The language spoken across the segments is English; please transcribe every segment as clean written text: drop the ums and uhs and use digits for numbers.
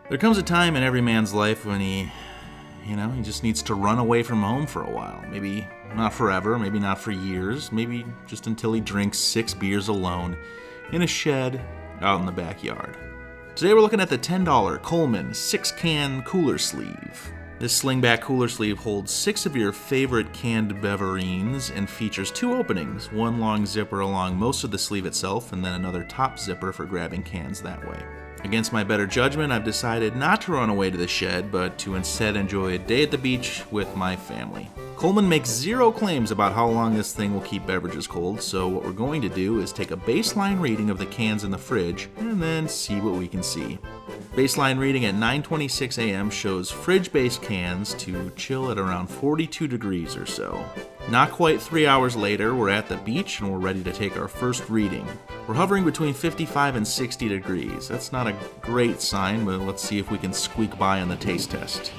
There comes a time in every man's life when he just needs to run away from home for a while. Maybe not forever, maybe not for years, maybe just until he drinks 6 beers alone in a shed out in the backyard. Today we're looking at the $10 Coleman 6-can cooler sleeve. This slingback cooler sleeve holds 6 of your favorite canned beverines and features 2 openings, one long zipper along most of the sleeve itself and then another top zipper for grabbing cans that way. Against my better judgment, I've decided not to run away to the shed, but to instead enjoy a day at the beach with my family. Coleman makes 0 claims about how long this thing will keep beverages cold, so what we're going to do is take a baseline reading of the cans in the fridge and then see what we can see. Baseline reading at 9:26 a.m. shows fridge-based cans to chill at around 42 degrees or so. Not quite 3 hours later, we're at the beach and we're ready to take our first reading. We're hovering between 55 and 60 degrees. That's not a great sign, but let's see if we can squeak by on the taste test.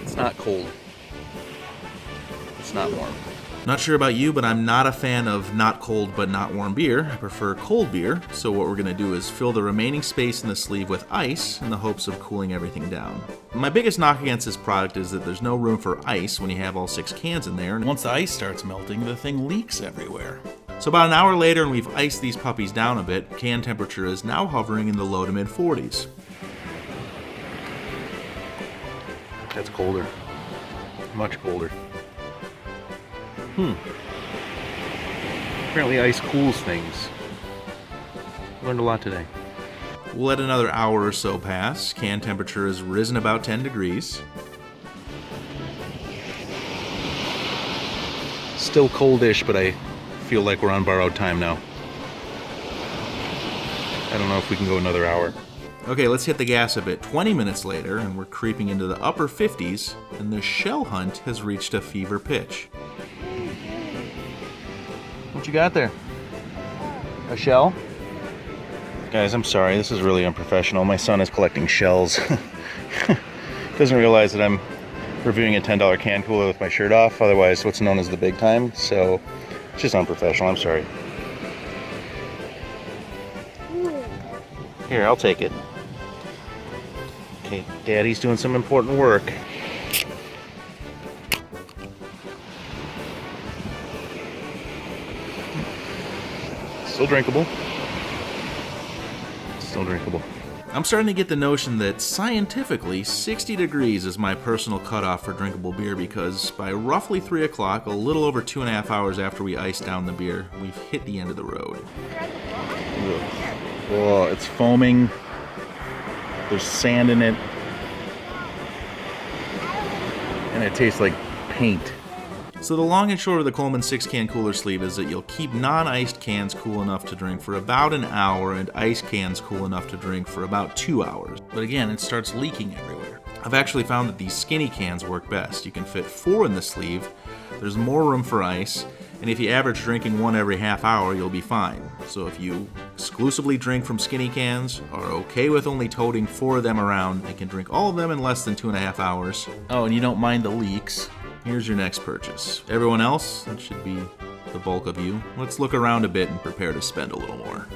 It's not cold. It's not warm. Not sure about you, but I'm not a fan of not cold but not warm beer. I prefer cold beer, so what we're going to do is fill the remaining space in the sleeve with ice in the hopes of cooling everything down. My biggest knock against this product is that there's no room for ice when you have all 6 cans in there, and once the ice starts melting, the thing leaks everywhere. So about an hour later, and we've iced these puppies down a bit, can temperature is now hovering in the low to mid 40s. That's colder. Much colder. Apparently ice cools things. Learned a lot today. We'll let another hour or so pass. Can temperature has risen about 10 degrees. Still coldish, but I feel like we're on borrowed time now. I don't know if we can go another hour. Okay, let's hit the gas a bit. 20 minutes later, and we're creeping into the upper 50s, and the shell hunt has reached a fever pitch. What you got there? A shell? Guys, I'm sorry. This is really unprofessional. My son is collecting shells. Doesn't realize that I'm reviewing a $10 can cooler with my shirt off, otherwise what's known as the big time. So it's just unprofessional. I'm sorry. Here, I'll take it. Okay, Daddy's doing some important work. Still drinkable. Still drinkable. I'm starting to get the notion that scientifically 60 degrees is my personal cutoff for drinkable beer because by roughly 3 o'clock, a little over 2.5 hours after we ice down the beer, we've hit the end of the road. Oh, it's foaming. There's sand in it. And it tastes like paint. So the long and short of the Coleman 6-can cooler sleeve is that you'll keep non-iced cans cool enough to drink for about an hour and iced cans cool enough to drink for about 2 hours. But again, it starts leaking everywhere. I've actually found that these skinny cans work best. You can fit 4 in the sleeve, there's more room for ice, and if you average drinking 1 every half hour, you'll be fine. So if you exclusively drink from skinny cans, are okay with only toting 4 of them around, and can drink all of them in less than 2.5 hours, oh, and you don't mind the leaks, here's your next purchase. Everyone else, that should be the bulk of you, let's look around a bit and prepare to spend a little more.